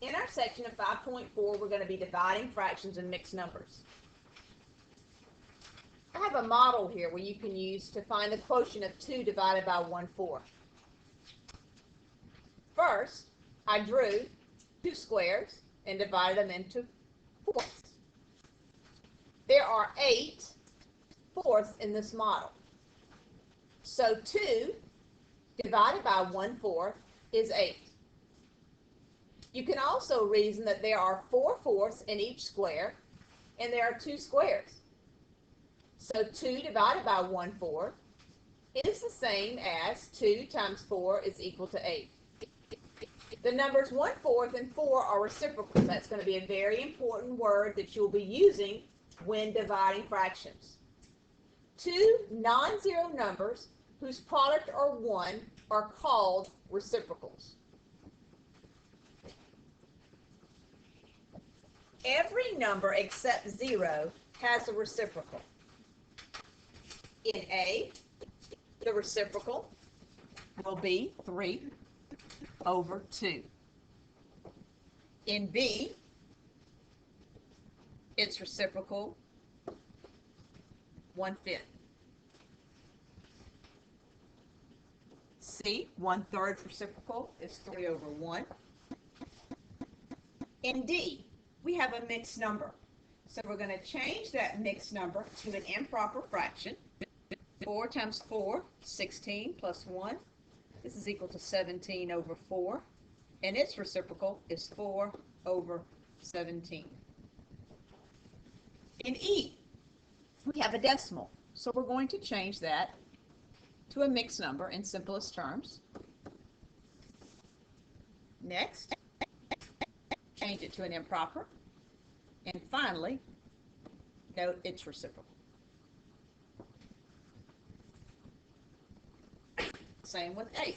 In our section of 5.4, we're going to be dividing fractions and mixed numbers. I have a model here where you can use to find the quotient of 2 divided by 1/4. First, I drew 2 squares and divided them into fourths. There are 8 fourths in this model. So 2 divided by 1/4 is 8. You can also reason that there are 4 fourths in each square, and there are 2 squares. So 2 divided by 1/4 is the same as 2 times 4 is equal to 8. The numbers 1/4 and 4 are reciprocals. That's going to be a very important word that you'll be using when dividing fractions. 2 non-zero numbers whose product are 1 are called reciprocals. Every number except 0 has a reciprocal. In A, the reciprocal will be 3/2. In B, its reciprocal 1/5. C, 1/3 reciprocal is 3/1. In D, we have a mixed number. So we're going to change that mixed number to an improper fraction. 4 times 4, 16 plus 1. This is equal to 17/4. And its reciprocal is 4/17. In E, we have a decimal. So we're going to change that to a mixed number in simplest terms. Next, change it to an improper. And finally, note its reciprocal. Same with 8.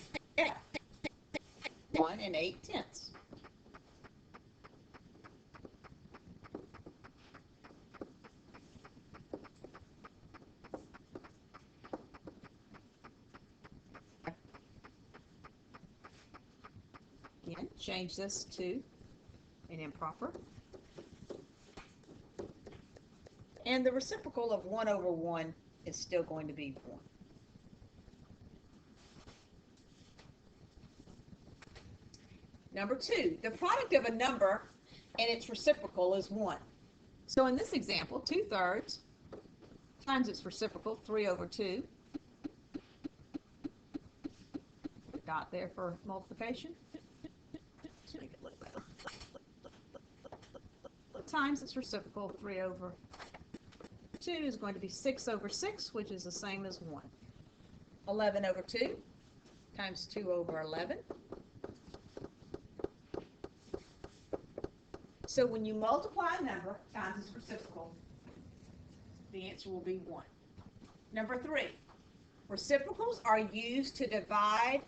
1 8/10. Again, change this to an improper. And the reciprocal of 1/1 is still going to be 1. Number 2, the product of a number and its reciprocal is 1. So in this example, 2/3 times its reciprocal, 3/2. Dot there for multiplication. Let's make it look better. Times its reciprocal, 3/2 is going to be 6/6, which is the same as 1. 11/2 times 2/11. So when you multiply a number times its reciprocal, the answer will be 1. Number 3, reciprocals are used to divide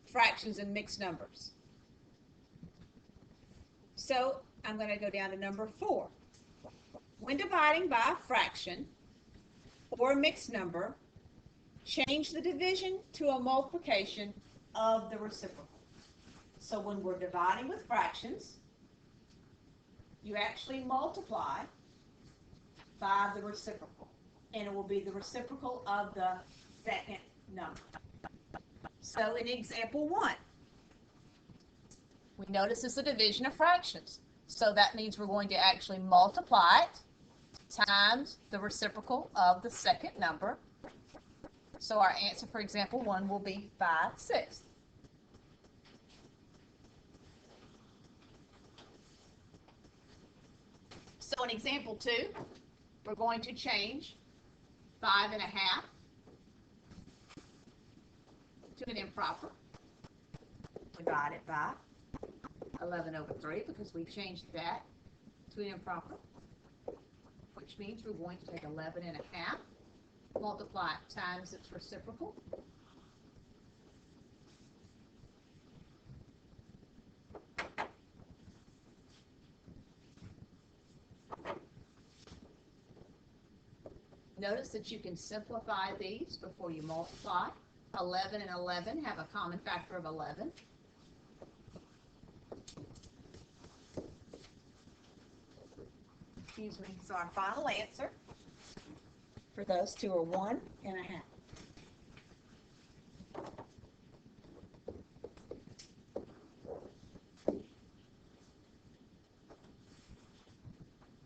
fractions and mixed numbers. So I'm going to go down to number 4. When dividing by a fraction or a mixed number, change the division to a multiplication of the reciprocal. So when we're dividing with fractions, you actually multiply by the reciprocal, and it will be the reciprocal of the second number. So in example 1, we notice it's a division of fractions. So that means we're going to actually multiply it times the reciprocal of the second number. So our answer for example 1 will be 5/6. So in example 2, we're going to change 5.5 to an improper. Divide it by 11/3 because we've changed that to an improper, which means we're going to take 11.5, multiply it times its reciprocal. Notice that you can simplify these before you multiply. 11 and 11 have a common factor of 11. excuse me. So our final answer for those two are 1 1/2.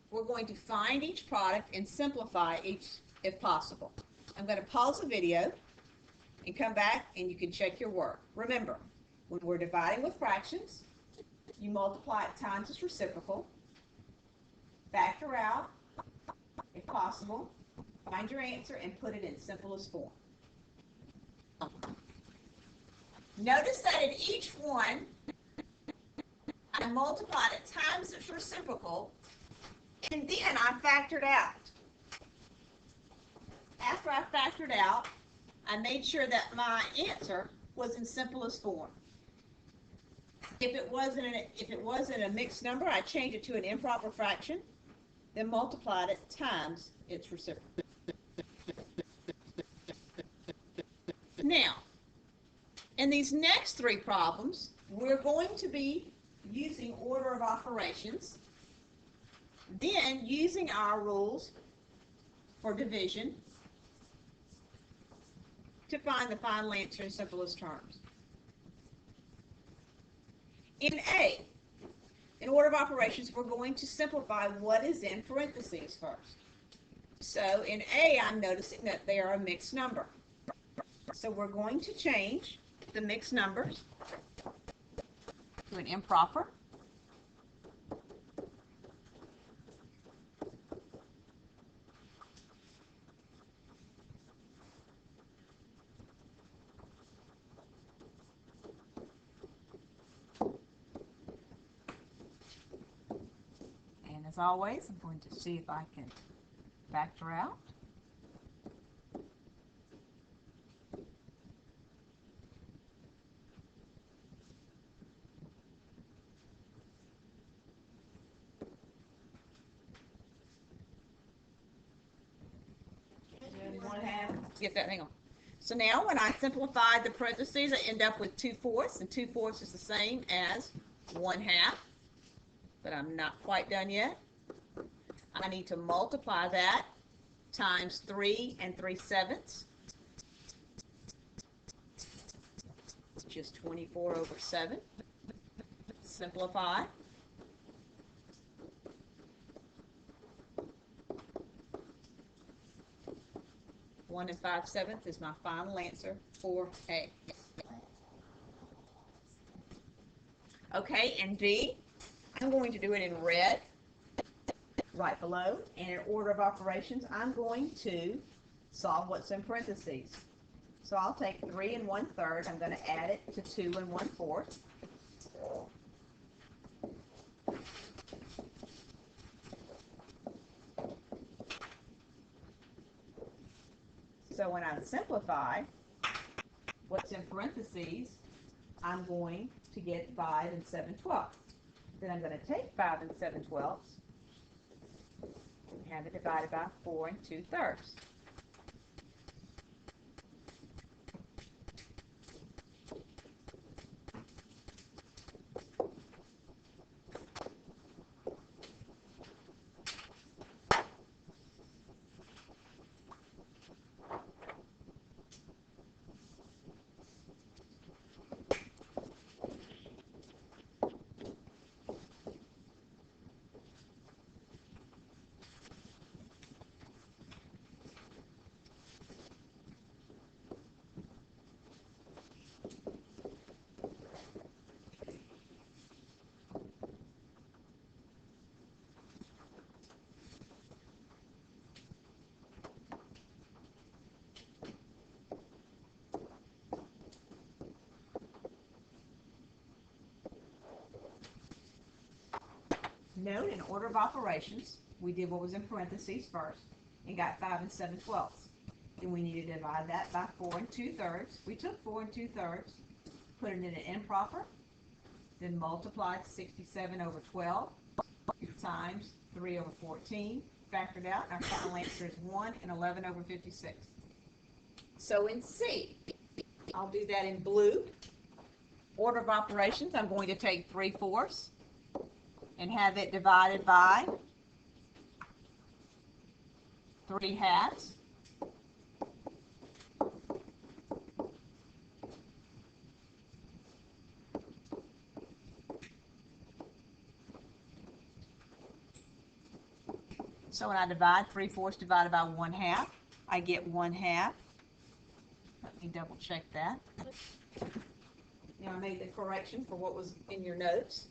We're going to find each product and simplify each if possible. I'm going to pause the video and come back and you can check your work. Remember, when we're dividing with fractions, you multiply it times its reciprocal, factor out if possible, find your answer and put it in simplest form. Notice that in each one, I multiplied it times its reciprocal and then I factored out. After I factored out, I made sure that my answer was in simplest form. If it wasn't a mixed number, I changed it to an improper fraction, then multiplied it times its reciprocal. Now, in these next three problems, we're going to be using order of operations, then using our rules for division to find the final answer in simplest terms. In A, in order of operations, we're going to simplify what is in parentheses first. So in A, I'm noticing that they are a mixed number. So we're going to change the mixed numbers to an improper. And as always, I'm going to see if I can factor out. Get that, hang on. So now when I simplify the parentheses, I end up with 2/4, and 2/4 is the same as 1/2, but I'm not quite done yet. I need to multiply that times 3 3/7, which is 24/7. Simplify. One 5/7 is my final answer for A. Okay, and B, I'm going to do it in red right below, and in order of operations, I'm going to solve what's in parentheses. So I'll take 3 1/3, I'm going to add it to 2 1/4. So when I simplify what's in parentheses, I'm going to get 5 7/12. Then I'm going to take 5 7/12 and have it divided by 4 2/3. Note, in order of operations, we did what was in parentheses first and got 5 7/12. Then we need to divide that by 4 2/3. We took 4 2/3, put it in an improper, then multiplied 67/12 times 3/14, factored out, and our final answer is 1 11/56. So in C, I'll do that in blue. Order of operations, I'm going to take 3/4 and have it divided by 3 halves. So when I divide 3/4 divided by 1/2, I get 1/2. Let me double check that. Now I made the correction for what was in your notes.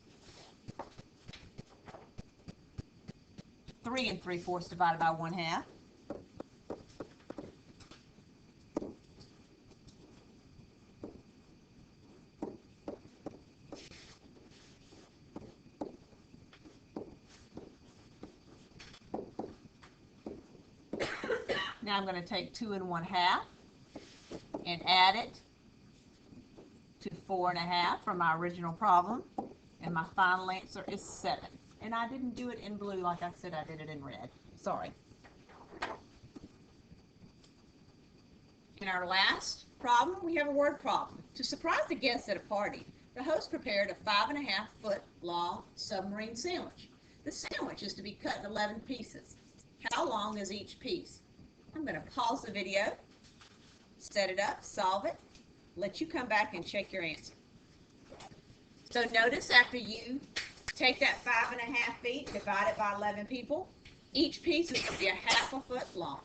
3 3/4 divided by 1/2. Now I'm going to take 2 1/2 and add it to 4 1/2 from my original problem, and my final answer is 7. And I didn't do it in blue like I said I did it in red. Sorry. In our last problem, we have a word problem. To surprise the guests at a party, the host prepared a 5 1/2 foot long submarine sandwich. The sandwich is to be cut in 11 pieces. How long is each piece? I'm going to pause the video, set it up, solve it, let you come back and check your answer. So notice after you take that 5 1/2 feet, divide it by 11 people, each piece is going to be a 1/2 foot long.